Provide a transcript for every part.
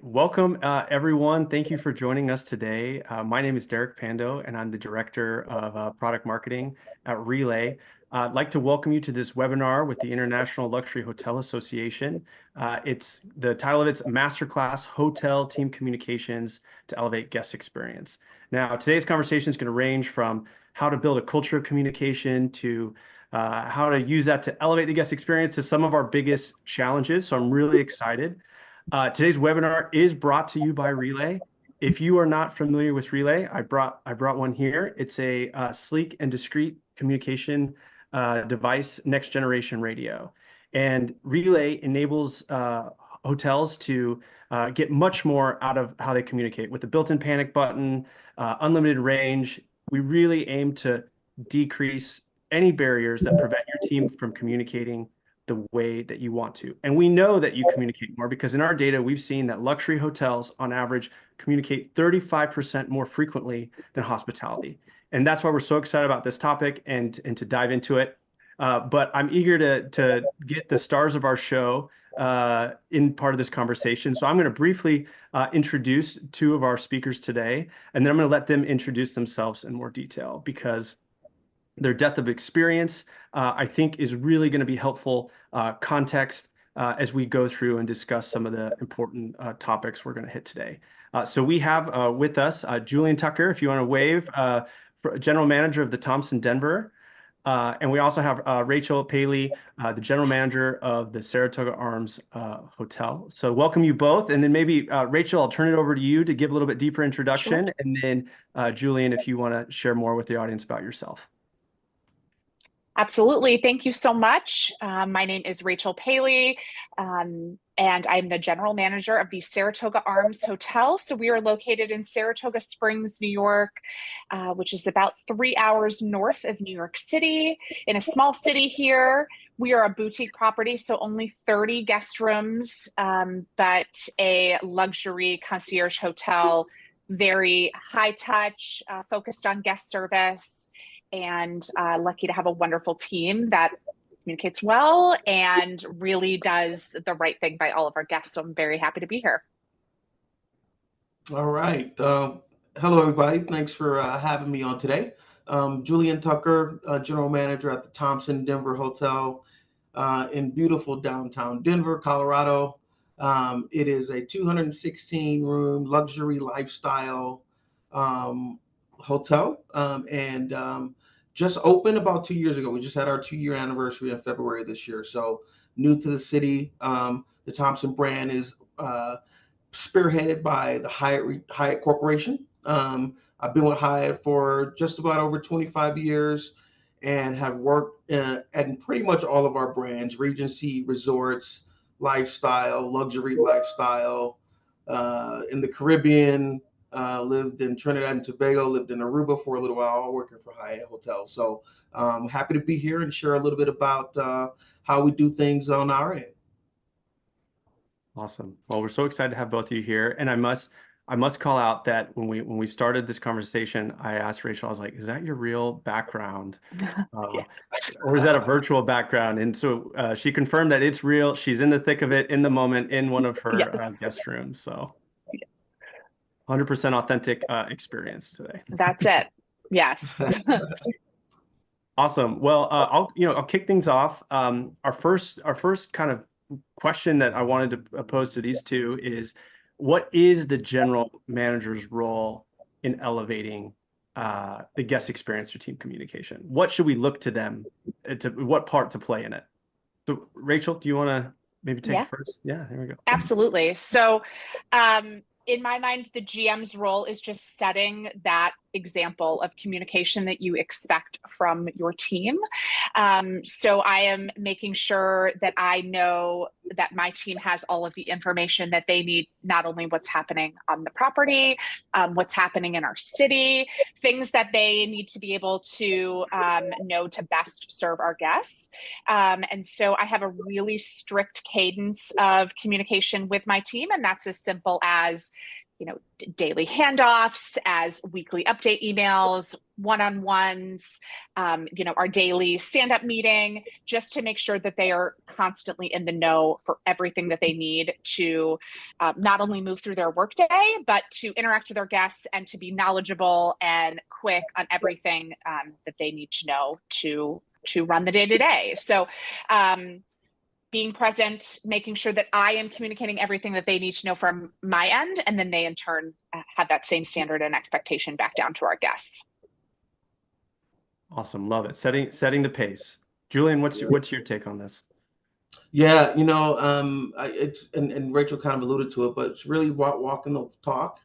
Welcome, everyone. Thank you for joining us today. My name is Derek Pando, and I'm the Director of Product Marketing at Relay. I'd like to welcome you to this webinar with the International Luxury Hotel Association. The title of it's Masterclass Hotel Team Communications to Elevate Guest Experience. Now, today's conversation is going to range from how to build a culture of communication to how to use that to elevate the guest experience to some of our biggest challenges. So I'm really excited. Today's webinar is brought to you by Relay. If you are not familiar with Relay, I brought one here. It's a sleek and discreet communication device, next generation radio. And Relay enables hotels to get much more out of how they communicate. With the built-in panic button, unlimited range, we really aim to decrease any barriers that prevent your team from communicating the way that you want to. And we know that you communicate more because in our data, we've seen that luxury hotels on average communicate 35% more frequently than hospitality. And that's why we're so excited about this topic and to dive into it. But I'm eager to get the stars of our show in part of this conversation. So I'm going to briefly introduce two of our speakers today, and then I'm going to let them introduce themselves in more detail because their depth of experience, I think, is really going to be helpful context as we go through and discuss some of the important topics we're going to hit today. So we have with us Julian Tucker, if you want to wave, General Manager of the Thompson Denver. And we also have Rachel Paley, the General Manager of the Saratoga Arms Hotel. So welcome you both. And then maybe, Rachel, I'll turn it over to you to give a little bit deeper introduction. Sure. And then Julian, if you want to share more with the audience about yourself. Absolutely. Thank you so much. My name is Rachel Paley, and I'm the general manager of the Saratoga Arms Hotel. So we are located in Saratoga Springs, New York, which is about 3 hours north of New York City, in a small city here. We are a boutique property, so only 30 guest rooms, but a luxury concierge hotel, very high touch, focused on guest service, and lucky to have a wonderful team that communicates well and really does the right thing by all of our guests. So I'm very happy to be here. All right. Hello, everybody. Thanks for having me on today. Julian Tucker, General Manager at the Thompson Denver Hotel in beautiful downtown Denver, Colorado. It is a 216-room luxury lifestyle hotel, and just opened about 2 years ago. We just had our 2-year anniversary in February this year. So new to the city. The Thompson brand is spearheaded by the Hyatt Corporation. I've been with Hyatt for just about over 25 years and have worked at pretty much all of our brands: Regency, resorts, lifestyle, luxury lifestyle, in the Caribbean. Lived in Trinidad and Tobago, lived in Aruba for a little while, all working for Hyatt Hotels. So happy to be here and share a little bit about how we do things on our end. Awesome. Well, we're so excited to have both of you here. And I must call out that when we started this conversation, I asked Rachel, I was like, is that your real background? Or is that a virtual background? And so she confirmed that it's real. She's in the thick of it, in the moment, in one of her guest rooms. So 100% authentic experience today. That's it. Yes. Awesome. Well, I'll kick things off. Our first kind of question that I wanted to pose to these two is, what is the general manager's role in elevating the guest experience or team communication? What should we look to them what part to play in it? So Rachel, do you want to maybe take it first? Yeah, here we go. Absolutely. So in my mind, the GM's role is just setting that example of communication that you expect from your team. So I am making sure that I know that my team has all of the information that they need, not only what's happening on the property, what's happening in our city, things that they need to be able to know to best serve our guests. And so I have a really strict cadence of communication with my team, and that's as simple as daily handoffs, as weekly update emails, one-on-ones, our daily stand-up meeting, just to make sure that they are constantly in the know for everything that they need to not only move through their workday, but to interact with their guests and to be knowledgeable and quick on everything that they need to know to run the day-to-day. So being present, making sure that I am communicating everything that they need to know from my end, and then they in turn have that same standard and expectation back down to our guests. Awesome, love it. Setting the pace. Julian, what's your take on this? Yeah, it's and Rachel kind of alluded to it, but it's really walking the talk,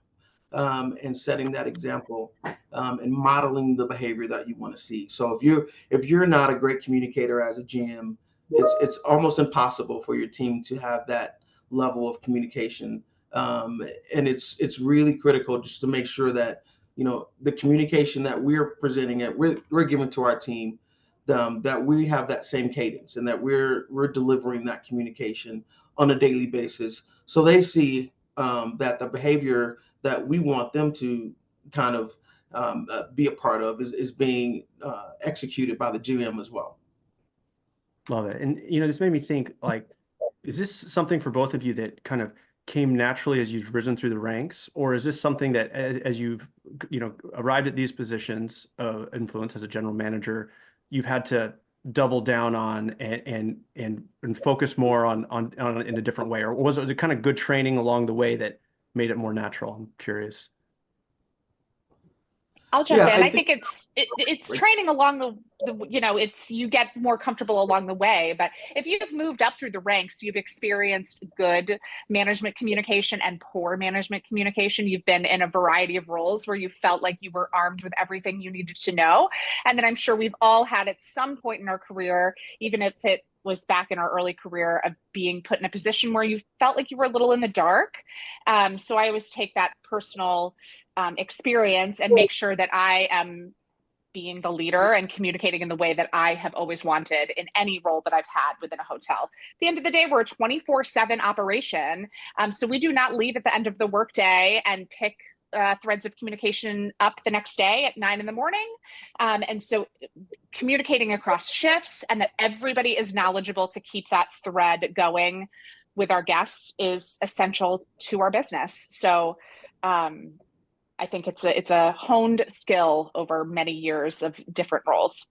and setting that example, and modeling the behavior that you want to see. So if you're not a great communicator as a GM, it's almost impossible for your team to have that level of communication, and it's really critical just to make sure that the communication that we're presenting we're giving to our team, that we have that same cadence and that we're delivering that communication on a daily basis, so they see that the behavior that we want them to kind of be a part of is being executed by the GM as well. Love it. And, this made me think, like, is this something for both of you that kind of came naturally as you've risen through the ranks? Or is this something that as you've, arrived at these positions of influence as a general manager, you've had to double down on and focus more on in a different way? Or was it kind of good training along the way that made it more natural? I'm curious. I'll jump in. I think it's training along the you get more comfortable along the way. But if you've moved up through the ranks, you've experienced good management communication and poor management communication. You've been in a variety of roles where you felt like you were armed with everything you needed to know. And then I'm sure we've all had at some point in our career, even if it was back in our early career, of being put in a position where you felt like you were a little in the dark. So I always take that personal experience and make sure that I am being the leader and communicating in the way that I have always wanted in any role that I've had within a hotel. At the end of the day, we're a 24/7 operation. So we do not leave at the end of the workday and pick threads of communication up the next day at 9 a.m. And so communicating across shifts and that everybody is knowledgeable to keep that thread going with our guests is essential to our business. So I think it's a honed skill over many years of different roles.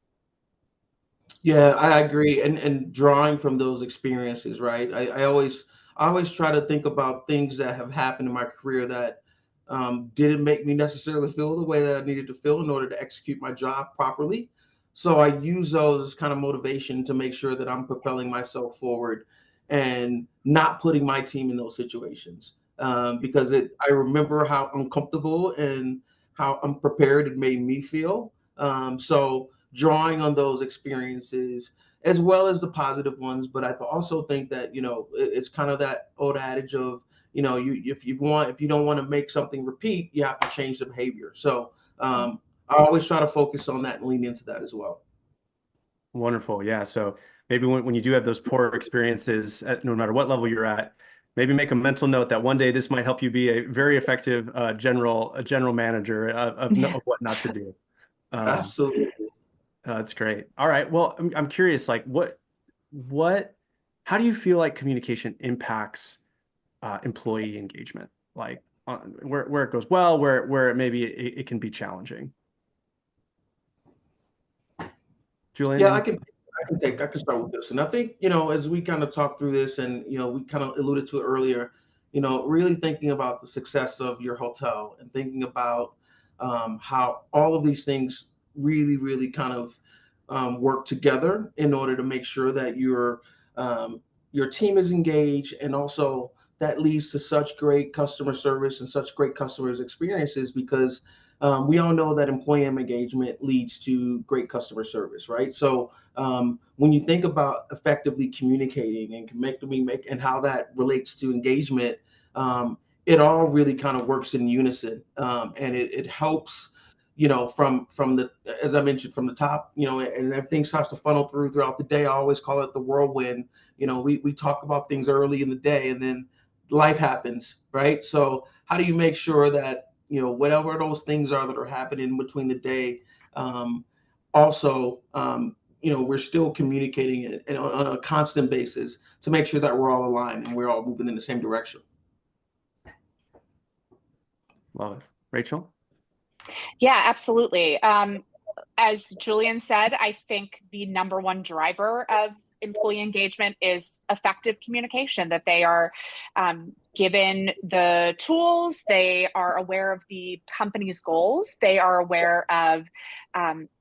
Yeah, I agree. And drawing from those experiences, right? I always try to think about things that have happened in my career that didn't make me necessarily feel the way that I needed to feel in order to execute my job properly. So I use those as kind of motivation to make sure that I'm propelling myself forward and not putting my team in those situations. Because I remember how uncomfortable and how unprepared it made me feel. So drawing on those experiences as well as the positive ones, but I also think that it's kind of that old adage of if you don't want to make something repeat, you have to change the behavior. So I always try to focus on that and lean into that as well. Wonderful, yeah. So maybe when you do have those poor experiences, no matter what level you're at, maybe make a mental note that one day this might help you be a very effective general manager of what not to do. Absolutely. That's great. All right. Well, I'm curious, like how do you feel like communication impacts employee engagement? Like where it goes well, where maybe it can be challenging. Julian? Yeah, I can start with this. And I think, as we kind of talk through this and, we kind of alluded to it earlier, really thinking about the success of your hotel and thinking about how all of these things really, really kind of work together in order to make sure that your team is engaged, and also that leads to such great customer service and such great customers experiences, because we all know that employee engagement leads to great customer service, right? So when you think about effectively communicating and how that relates to engagement, it all really kind of works in unison, and it helps, from the, as I mentioned, from the top, and everything starts to funnel throughout the day. I always call it the whirlwind. We talk about things early in the day, and then life happens, right? So how do you make sure that, whatever those things are that are happening between the day, also, we're still communicating it on a constant basis to make sure that we're all aligned and we're all moving in the same direction. Love it. Rachel? Yeah, absolutely. As Julian said, I think the number one driver of employee engagement is effective communication, that they are given the tools, they are aware of the company's goals, they are aware of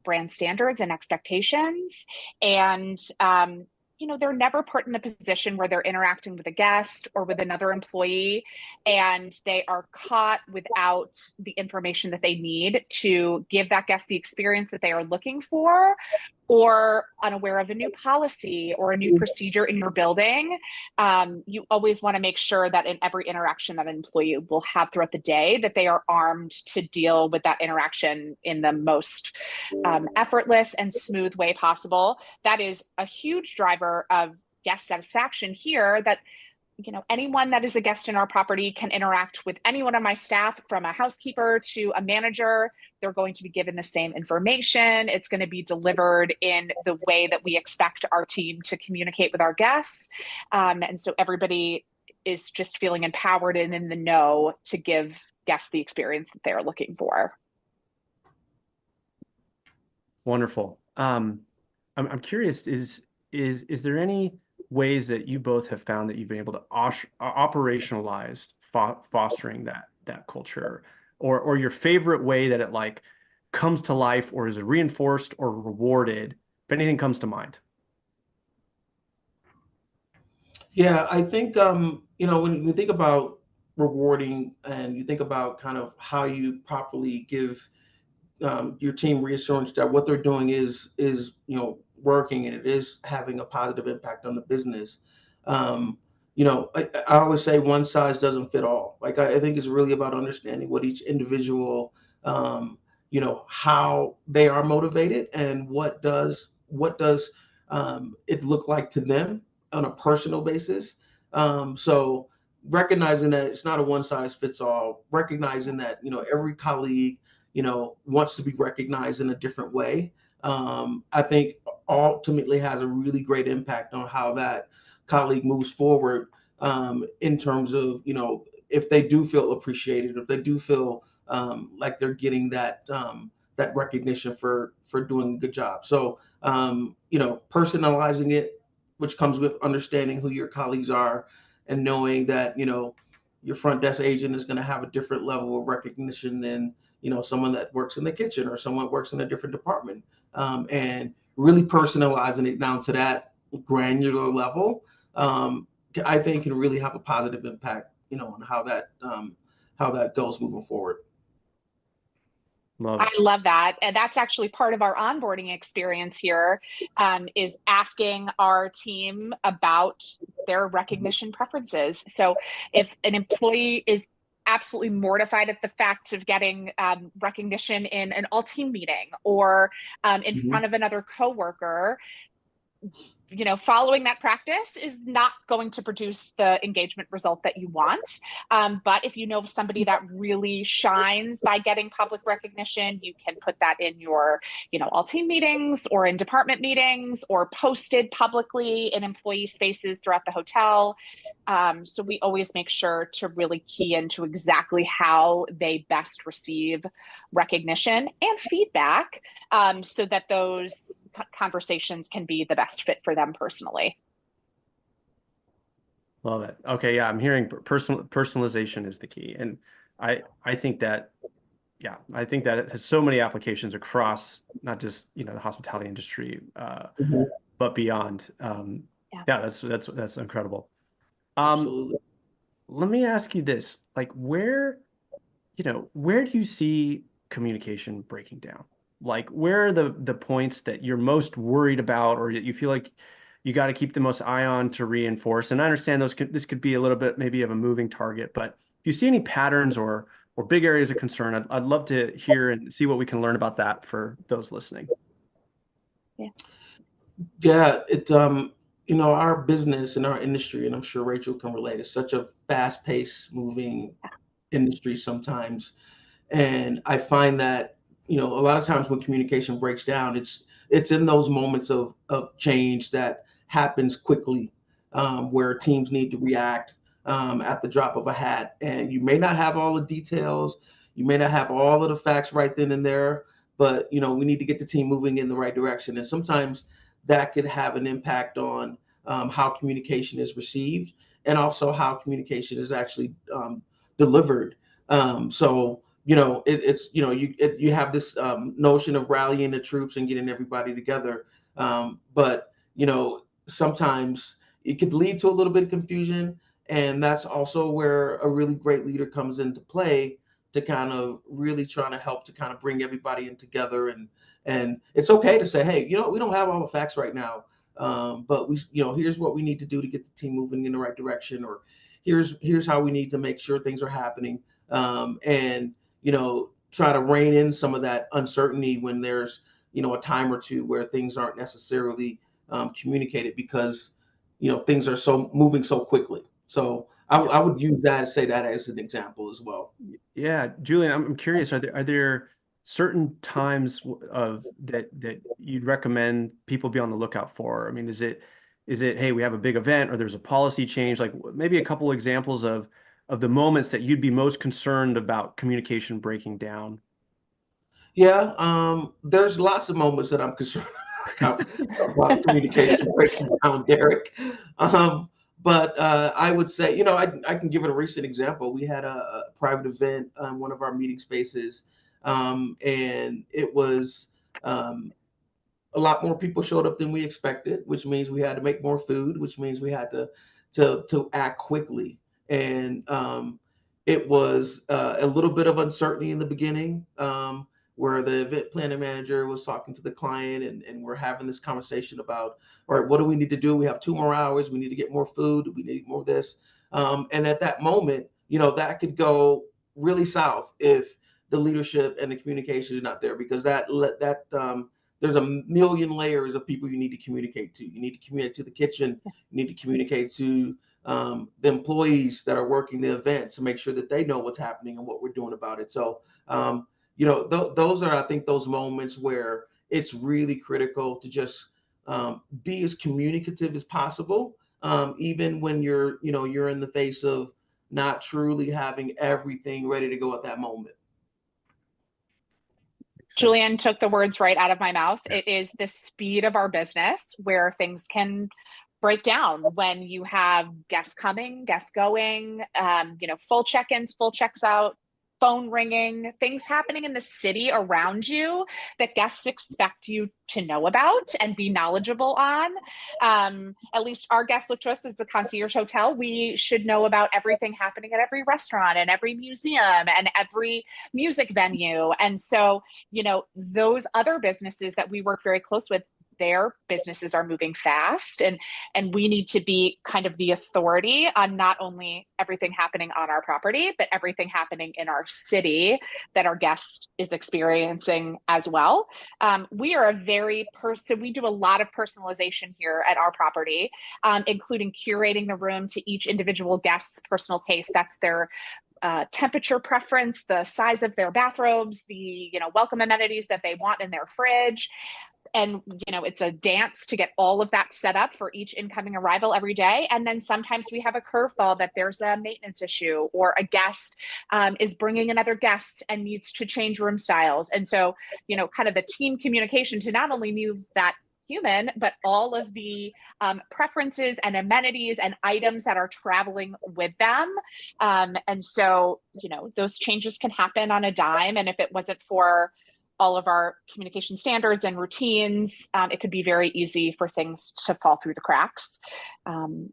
brand standards and expectations, and they're never put in a position where they're interacting with a guest or with another employee and they are caught without the information that they need to give that guest the experience that they are looking for, or unaware of a new policy or a new procedure in your building. You always want to make sure that in every interaction that an employee will have throughout the day, that they are armed to deal with that interaction in the most effortless and smooth way possible. That is a huge driver of guest satisfaction here, that anyone that is a guest in our property can interact with anyone on my staff, from a housekeeper to a manager. They're going to be given the same information. It's going to be delivered in the way that we expect our team to communicate with our guests. And so everybody is just feeling empowered and in the know to give guests the experience that they're looking for. Wonderful. I'm curious, is there any ways that you both have found that you've been able to operationalize fostering that culture, or your favorite way that it like comes to life, or is it reinforced or rewarded, if anything comes to mind? Yeah, I think when you think about rewarding and you think about kind of how you properly give your team reassurance that what they're doing is working and it is having a positive impact on the business. I always say one size doesn't fit all. Like I think it's really about understanding what each individual, how they are motivated and what does it look like to them on a personal basis. So recognizing that it's not a one size fits all, recognizing that every colleague wants to be recognized in a different way, I think ultimately has a really great impact on how that colleague moves forward, in terms of, if they do feel appreciated, if they do feel like they're getting that recognition for doing a good job. So, personalizing it, which comes with understanding who your colleagues are and knowing that, your front desk agent is going to have a different level of recognition than someone that works in the kitchen or someone works in a different department, and really personalizing it down to that granular level, I think can really have a positive impact, on how that goes moving forward. I love that. And that's actually part of our onboarding experience here, is asking our team about their recognition preferences. So if an employee is absolutely mortified at the fact of getting recognition in an all-team meeting or in front of another coworker, following that practice is not going to produce the engagement result that you want. But if you know somebody that really shines by getting public recognition, you can put that in your, all team meetings or in department meetings or posted publicly in employee spaces throughout the hotel. So we always make sure to really key into exactly how they best receive recognition and feedback, so that those conversations can be the best fit for them personally. Love it. Okay, yeah, I'm hearing personalization is the key, and I think that, yeah, I think that it has so many applications across not just the hospitality industry, but beyond. Yeah, that's incredible. Absolutely. Let me ask you this: like, where do you see communication breaking down? Like, where are the points that you're most worried about, or that you feel like you got to keep the most eye on to reinforce? And I understand this could be a little bit maybe of a moving target, but do you see any patterns or big areas of concern? I'd love to hear and see what we can learn about that for those listening. Yeah, our business and our industry, and I'm sure Rachel can relate, is such a fast-paced moving industry sometimes. And I find that, a lot of times when communication breaks down, it's in those moments of change that happens quickly, where teams need to react at the drop of a hat. And you may not have all the details, you may not have all of the facts right then and there, but we need to get the team moving in the right direction. And sometimes that could have an impact on how communication is received, and also how communication is actually delivered. So it's you have this notion of rallying the troops and getting everybody together, but sometimes it could lead to a little bit of confusion, and that's also where a really great leader comes into play, to kind of really trying to help to kind of bring everybody in together. And it's okay to say, hey, we don't have all the facts right now, but here's what we need to do to get the team moving in the right direction, or here's how we need to make sure things are happening, and try to rein in some of that uncertainty when there's a time or two where things aren't necessarily communicated, because things are so moving so quickly. So I would use that, say that as an example as well. Yeah, Julian, I'm curious, are there certain times of that you'd recommend people be on the lookout for? I mean, is it hey, we have a big event, or there's a policy change? Like maybe a couple examples of the moments that you'd be most concerned about communication breaking down. Yeah, there's lots of moments that I'm concerned about communication breaking down, Derek. Um, but I would say, I can give it a recent example. We had a private event on one of our meeting spaces, and it was a lot more people showed up than we expected, which means we had to make more food, which means we had to act quickly. And it was a little bit of uncertainty in the beginning, where the event planning manager was talking to the client, and we're having this conversation about, all right, what do we need to do? We have 2 more hours. We need to get more food. We need more of this. And at that moment, that could go really south if the leadership and the communication is not there, because there's a million layers of people you need to communicate to. You need to communicate to the kitchen. You need to communicate to the employees that are working the event, to make sure that they know what's happening and what we're doing about it. So, those are, I think, those moments where it's really critical to just be as communicative as possible, even when you're in the face of not truly having everything ready to go at that moment. Julian took the words right out of my mouth. It is the speed of our business where things can break down when you have guests coming, guests going, full check-ins, full checks out, phone ringing, things happening in the city around you that guests expect you to know about and be knowledgeable on. At least our guests look to us as a concierge hotel. We should know about everything happening at every restaurant and every museum and every music venue. And so, those other businesses that we work very close with, their businesses are moving fast, and we need to be kind of the authority on not only everything happening on our property, but everything happening in our city that our guest is experiencing as well. We are we do a lot of personalization here at our property, including curating the room to each individual guest's personal taste. That's their temperature preference, the size of their bathrobes, the welcome amenities that they want in their fridge. And, it's a dance to get all of that set up for each incoming arrival every day. And then sometimes we have a curveball that there's a maintenance issue, or a guest is bringing another guest and needs to change room styles. And so, kind of the team communication to not only move that human, but all of the preferences and amenities and items that are traveling with them. And so, those changes can happen on a dime. And if it wasn't for all of our communication standards and routines, it could be very easy for things to fall through the cracks.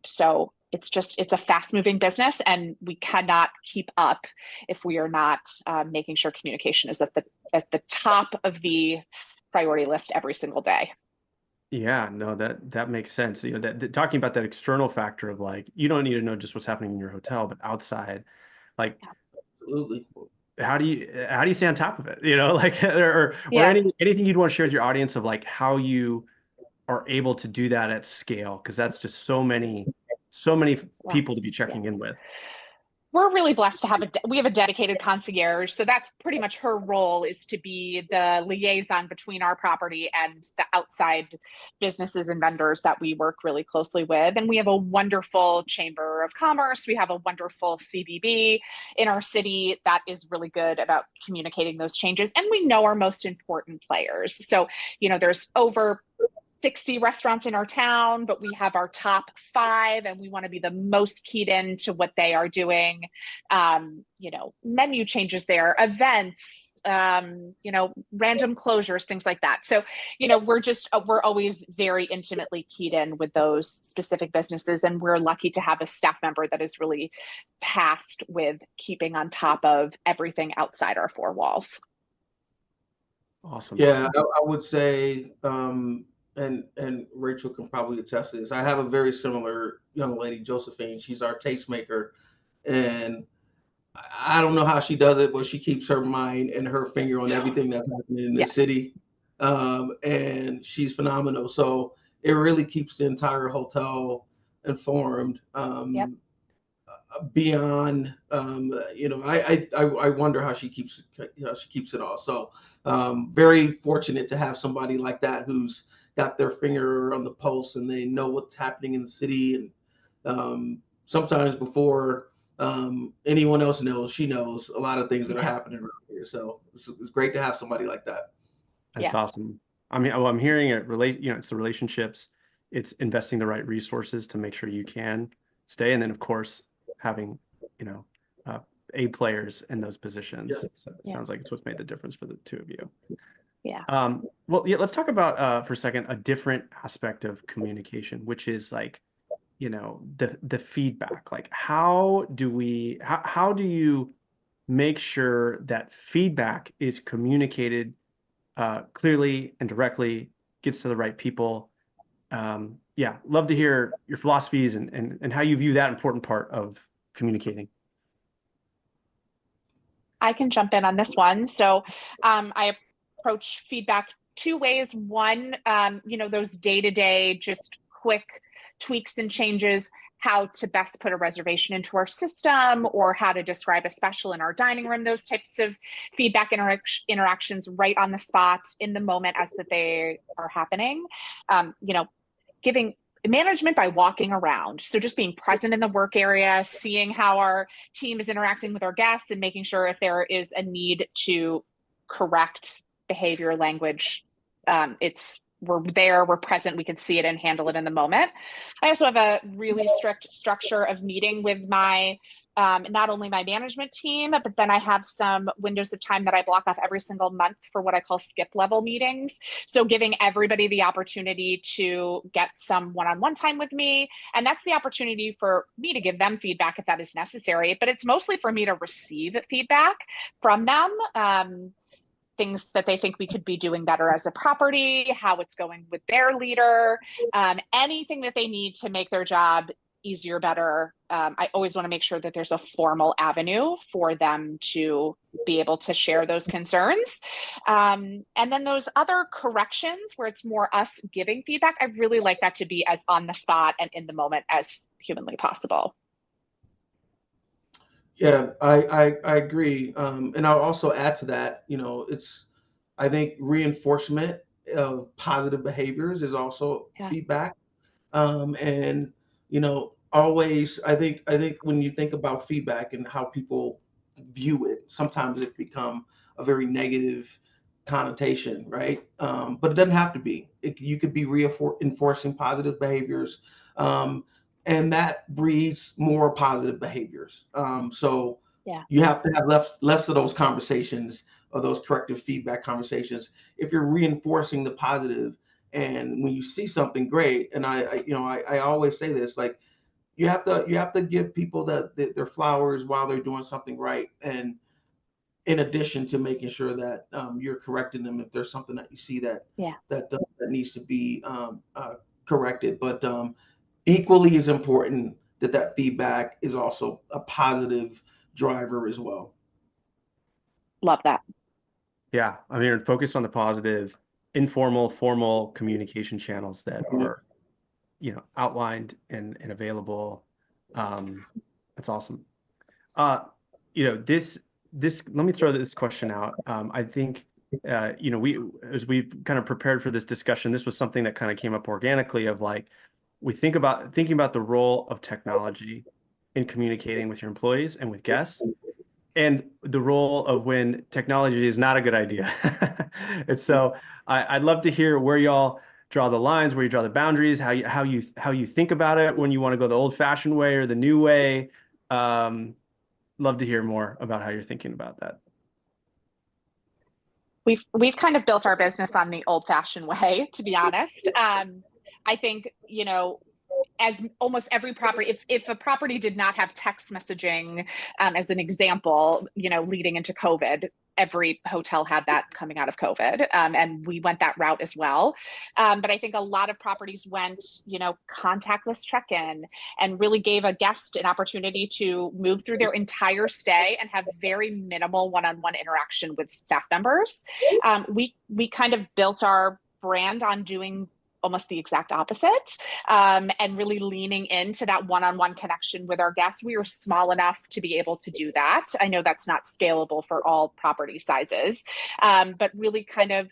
So it's a fast moving business, and we cannot keep up if we are not making sure communication is at the top of the priority list every single day. Yeah, no, that makes sense. That talking about that external factor of, like, you don't need to know just what's happening in your hotel, but outside, like, Absolutely. how do you stay on top of it? Like, or Yeah. anything you'd want to share with your audience of, like, how you are able to do that at scale? Because that's just so many people to be checking in with. We're really blessed to have we have a dedicated concierge. So that's pretty much her role, is to be the liaison between our property and the outside businesses and vendors that we work really closely with. And we have a wonderful chamber of commerce. We have a wonderful CVB in our city that is really good about communicating those changes. And we know our most important players. So, there's over 60 restaurants in our town, but we have our top 5, and we want to be the most keyed in to what they are doing. Menu changes there, events, random closures, things like that. So, we're always very intimately keyed in with those specific businesses. And we're lucky to have a staff member that is really tasked with keeping on top of everything outside our 4 walls. Awesome. Yeah, I would say, and Rachel can probably attest to this. I have a very similar young lady, Josephine. She's our tastemaker, and I don't know how she does it, but she keeps her mind and her finger on everything that's happening in the city, and she's phenomenal. So it really keeps the entire hotel informed. Beyond, I wonder how she keeps it all. So very fortunate to have somebody like that who's got their finger on the pulse, and they know what's happening in the city. And sometimes before anyone else knows, she knows a lot of things that are happening around here. So it's great to have somebody like that. That's awesome. I mean, I'm hearing it it's the relationships, it's investing the right resources to make sure you can stay. And then of course, having, A players in those positions. So it sounds like it's what's made the difference for the 2 of you. Yeah. Let's talk about for a second a different aspect of communication, which is like, the feedback. Like how do you make sure that feedback is communicated clearly and directly, gets to the right people? Love to hear your philosophies and how you view that important part of communicating. I can jump in on this one. So I approach feedback 2 ways. One, those day-to-day, just quick tweaks and changes, how to best put a reservation into our system, or how to describe a special in our dining room, those types of feedback interactions right on the spot in the moment as that they are happening. Giving management by walking around. So just being present in the work area, seeing how our team is interacting with our guests, and making sure if there is a need to correct behavior, language, we're there, we're present, we can see it and handle it in the moment. I also have a really strict structure of meeting with my, not only my management team, but then I have some windows of time that I block off every single month for what I call skip level meetings. So giving everybody the opportunity to get some one-on-one time with me. And that's the opportunity for me to give them feedback if that is necessary, but it's mostly for me to receive feedback from them. Things that they think we could be doing better as a property, how it's going with their leader, anything that they need to make their job easier, better. I always want to make sure that there's a formal avenue for them to be able to share those concerns. And then those other corrections where it's more us giving feedback, I really like that to be as on the spot and in the moment as humanly possible. Yeah, I agree. And I'll also add to that, I think reinforcement of positive behaviors is also feedback. And, always, I think when you think about feedback and how people view it, sometimes it become a very negative connotation, right? But it doesn't have to be. You could be reinforcing positive behaviors. And that breeds more positive behaviors. So you have to have less of those conversations, or those corrective feedback conversations, if you're reinforcing the positive. And when you see something great, and I always say this, like you have to give people their flowers while they're doing something right, and in addition to making sure that you're correcting them if there's something that you see that needs to be corrected. But equally as important, that feedback is also a positive driver as well. Love that. Yeah, I mean, focus on the positive, informal, formal communication channels that are, outlined and available. That's awesome. This let me throw this question out. I think as we've kind of prepared for this discussion, this was something that kind of came up organically of like thinking about the role of technology in communicating with your employees and with guests, and the role of when technology is not a good idea. And so I'd love to hear where y'all draw the lines, where you draw the boundaries, how you think about it when you want to go the old-fashioned way or the new way. Love to hear more about how you're thinking about that. We've kind of built our business on the old-fashioned way, to be honest. I think, as almost every property, if a property did not have text messaging, as an example, leading into COVID, every hotel had that coming out of COVID, and we went that route as well. But I think a lot of properties went, contactless check-in, and really gave a guest an opportunity to move through their entire stay and have very minimal one-on-one interaction with staff members. We kind of built our brand on doing almost the exact opposite, and really leaning into that one-on-one connection with our guests. We are small enough to be able to do that. I know that's not scalable for all property sizes, but really kind of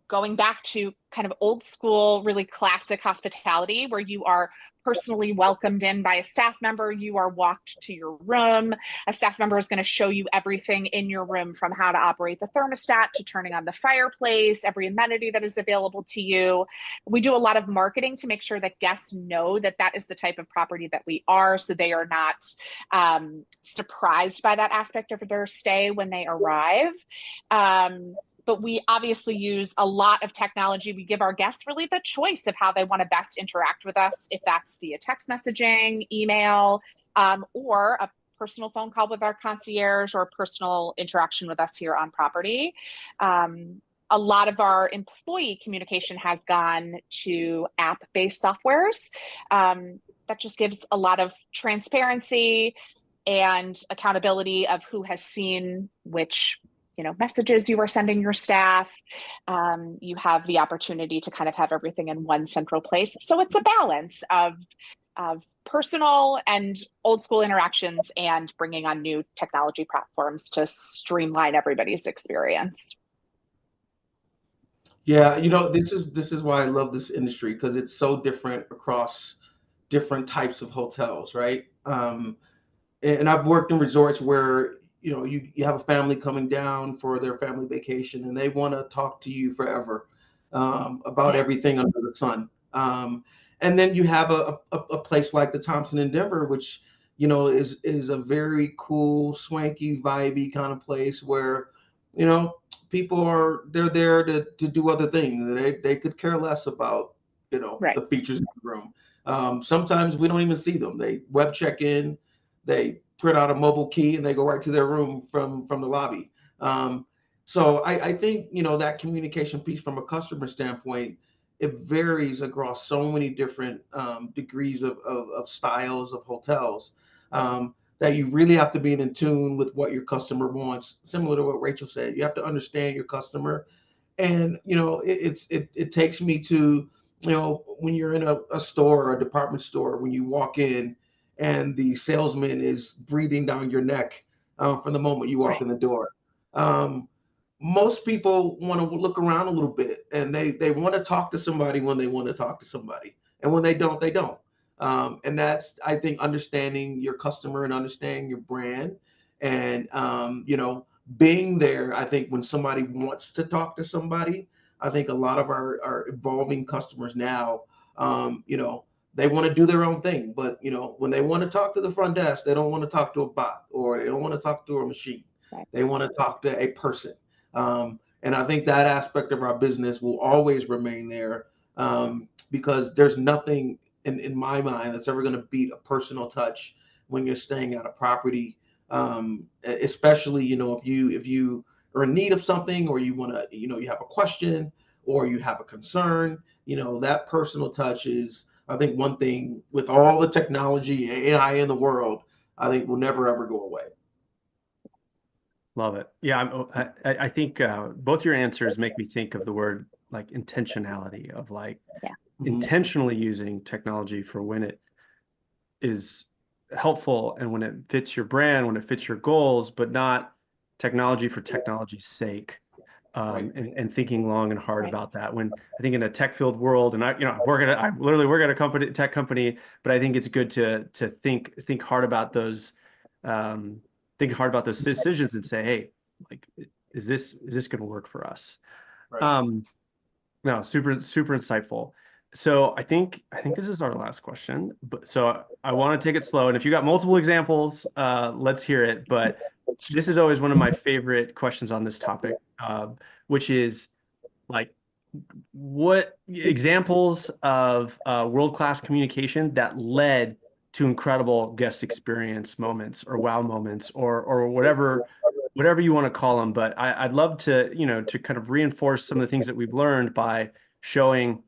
going back to kind of old school, really classic hospitality, where you are personally welcomed in by a staff member. You are walked to your room. A staff member is going to show you everything in your room, from how to operate the thermostat to turning on the fireplace, every amenity that is available to you. We do a lot of marketing to make sure that guests know that that is the type of property that we are, so they are not surprised by that aspect of their stay when they arrive. But we obviously use a lot of technology. We give our guests really the choice of how they want to best interact with us, if that's via text messaging, email, or a personal phone call with our concierge, or personal interaction with us here on property. A lot of our employee communication has gone to app-based softwares. That just gives a lot of transparency and accountability of who has seen which messages you are sending your staff. You have the opportunity to kind of have everything in one central place. So it's a balance of personal and old school interactions, and bringing on new technology platforms to streamline everybody's experience. Yeah, this is why I love this industry, because it's so different across different types of hotels, right? And I've worked in resorts where you have a family coming down for their family vacation, and they want to talk to you forever about everything under the sun. And then you have a place like the Thompson in Denver, which is a very cool, swanky, vibey kind of place where people they're there to do other things. They could care less about Right. the features of the room. Sometimes we don't even see them. They web check in, they print out a mobile key, and they go right to their room from the lobby. So I think that communication piece from a customer standpoint, it varies across so many different degrees of styles of hotels, that you really have to be in tune with what your customer wants. Similar to what Rachel said, you have to understand your customer. And it takes me to when you're in a store or a department store, when you walk in and the salesman is breathing down your neck from the moment you walk in the door. Most people want to look around a little bit, and they want to talk to somebody when they want to talk to somebody, and when they don't, they don't. And that's, I think, understanding your customer and understanding your brand, and being there. I think when somebody wants to talk to somebody, I think a lot of our evolving customers now, they want to do their own thing, but when they want to talk to the front desk, they don't want to talk to a bot, or they don't want to talk to a machine. Right. They want to talk to a person. And I think that aspect of our business will always remain there, because there's nothing in my mind that's ever going to beat a personal touch when you're staying at a property, especially if you are in need of something, or you want to you have a question, or you have a concern. That personal touch is, I think, one thing with all the technology and AI in the world, I think will never ever go away. Love it. Yeah, I think both your answers make me think of the word like intentionality of like Yeah. intentionally using technology for when it is helpful and when it fits your brand, when it fits your goals, but not technology for technology's sake. And thinking long and hard about that. When I think in a tech-filled world, and I literally work at a tech company, but I think it's good to think hard about those, decisions and say, hey, like, is this going to work for us? Right. No, super insightful. So I think this is our last question, but so I want to take it slow. And if you got multiple examples, let's hear it. But this is always one of my favorite questions on this topic, which is like, what examples of world-class communication that led to incredible guest experience moments or wow moments or whatever you want to call them. But I'd love to, to kind of reinforce some of the things that we've learned by showing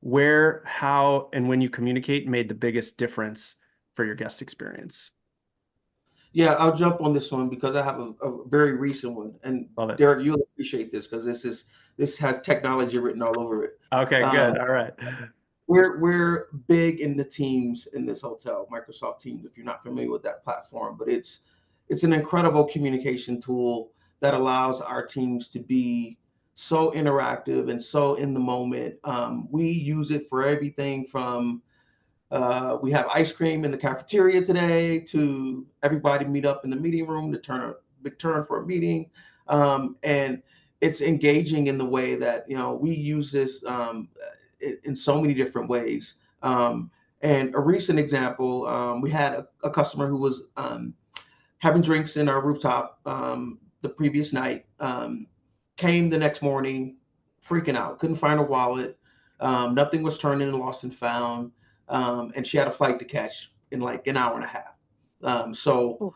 where, how, and when you communicate made the biggest difference for your guest experience. Yeah, I'll jump on this one because I have a very recent one, and Love it. Derek, you'll appreciate this because this has technology written all over it. Okay, good. All right. We're big in the Teams in this hotel, Microsoft Teams, if you're not familiar with that platform, but it's an incredible communication tool that allows our teams to be so interactive and so in the moment. We use it for everything from we have ice cream in the cafeteria today to everybody meet up in the meeting room to turn a big turn for a meeting. And it's engaging in the way that, we use this in so many different ways. And a recent example, we had a customer who was having drinks in our rooftop the previous night, came the next morning freaking out, couldn't find her wallet. Nothing was turned in, lost and found. And she had a flight to catch in like an hour and a half. So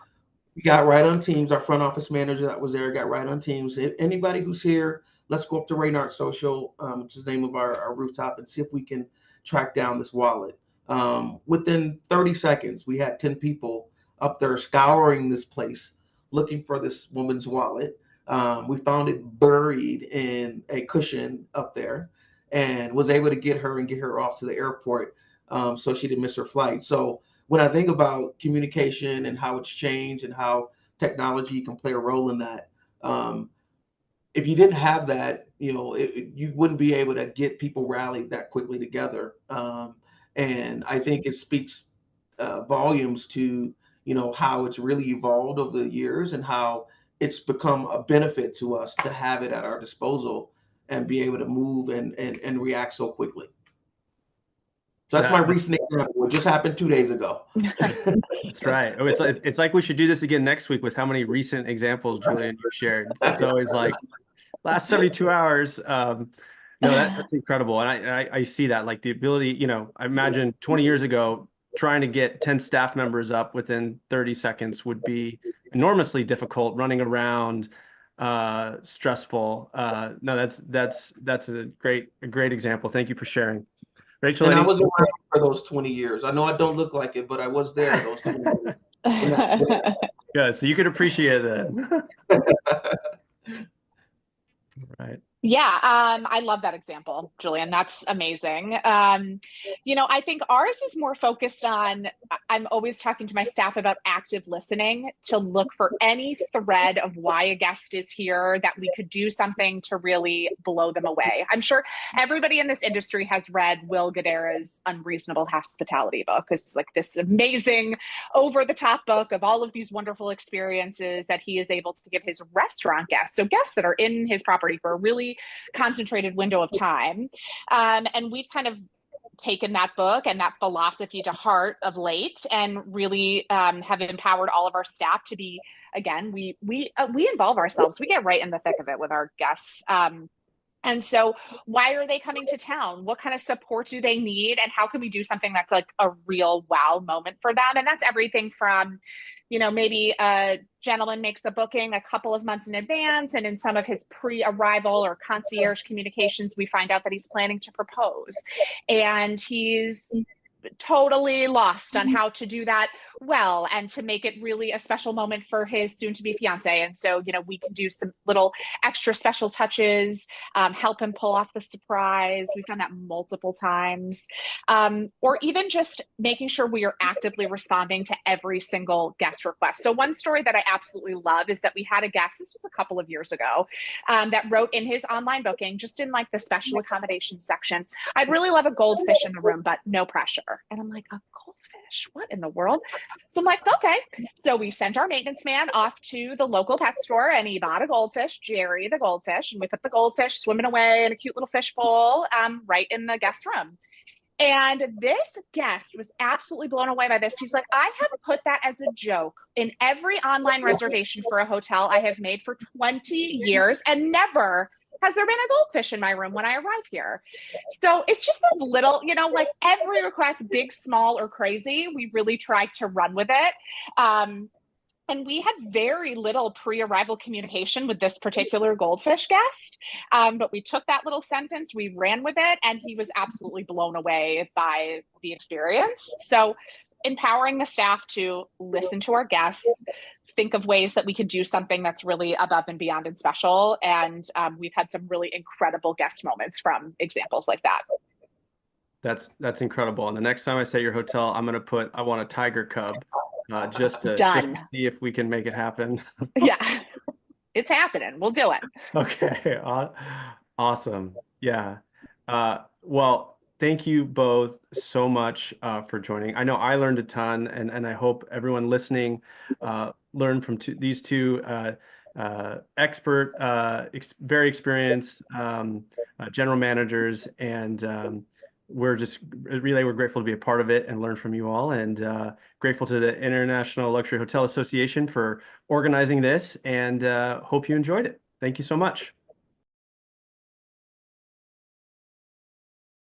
we got right on Teams. Our front office manager that was there got right on Teams. Anybody who's here, let's go up to Raynard Social, which is the name of our rooftop, and see if we can track down this wallet. Within 30 seconds, we had 10 people up there scouring this place, looking for this woman's wallet. We found it buried in a cushion up there and was able to get her off to the airport so she didn't miss her flight. So when I think about communication and how it's changed and how technology can play a role in that, if you didn't have that, you wouldn't be able to get people rallied that quickly together. And I think it speaks volumes to, how it's really evolved over the years and how it's become a benefit to us to have it at our disposal and be able to move and react so quickly. So that's my recent example. It just happened 2 days ago. That's right. Oh, it's like we should do this again next week with how many recent examples, Julian, you shared. It's always like last 72 hours. No, that's incredible. And I see that, like the ability, I imagine 20 years ago, trying to get 10 staff members up within 30 seconds would be enormously difficult, running around, stressful. No, that's a great example. Thank you for sharing. Rachel, and I was around for those 20 years. I know I don't look like it, but I was there those 20 years. Good. So you could appreciate that. Right. Yeah, I love that example, Julian. That's amazing. I think ours is more focused on, I'm always talking to my staff about active listening to look for any thread of why a guest is here that we could do something to really blow them away. I'm sure everybody in this industry has read Will Guidara's Unreasonable Hospitality book. It's like this amazing over-the-top book of all of these wonderful experiences that he is able to give his restaurant guests. So guests that are in his property for a really concentrated window of time. And we've kind of taken that book and that philosophy to heart of late and really have empowered all of our staff to be, again, we involve ourselves. We get right in the thick of it with our guests. And so why are they coming to town? What kind of support do they need? And how can we do something that's like a real wow moment for them? And that's everything from, maybe a gentleman makes a booking a couple of months in advance. And in some of his pre-arrival or concierge communications, we find out that he's planning to propose. And he's totally lost on how to do that well and to make it really a special moment for his soon-to-be fiance. And so, you know, we can do some little extra special touches, help him pull off the surprise. We've done that multiple times. Or even just making sure we are actively responding to every single guest request. So one story that I absolutely love is that we had a guest, this was a couple of years ago, that wrote in his online booking, just in like the special accommodations section, "I'd really love a goldfish in the room, but no pressure." And I'm like, "A goldfish? What in the world?" So I'm like, okay. So we sent our maintenance man off to the local pet store and he bought a goldfish, Jerry the goldfish, and we put the goldfish swimming away in a cute little fish bowl right in the guest room. And this guest was absolutely blown away by this. He's like, "I have put that as a joke in every online reservation for a hotel I have made for 20 years and never has there been a goldfish in my room when I arrive here." So it's just those little, you know, like every request, big, small, or crazy, we really tried to run with it. And we had very little pre-arrival communication with this particular goldfish guest. But we took that little sentence, we ran with it, and he was absolutely blown away by the experience. So empowering the staff to listen to our guests, think of ways that we could do something that's really above and beyond and special. And we've had some really incredible guest moments from examples like that. That's incredible. And the next time I say your hotel, I'm going to put, I want a tiger cub, just to see if we can make it happen. Yeah, it's happening. We'll do it. Okay. Awesome. Yeah. Well, thank you both so much for joining. I know I learned a ton, and I hope everyone listening learned from these two expert, very experienced general managers, and we're grateful to be a part of it and learn from you all, and grateful to the International Luxury Hotel Association for organizing this, and hope you enjoyed it. Thank you so much.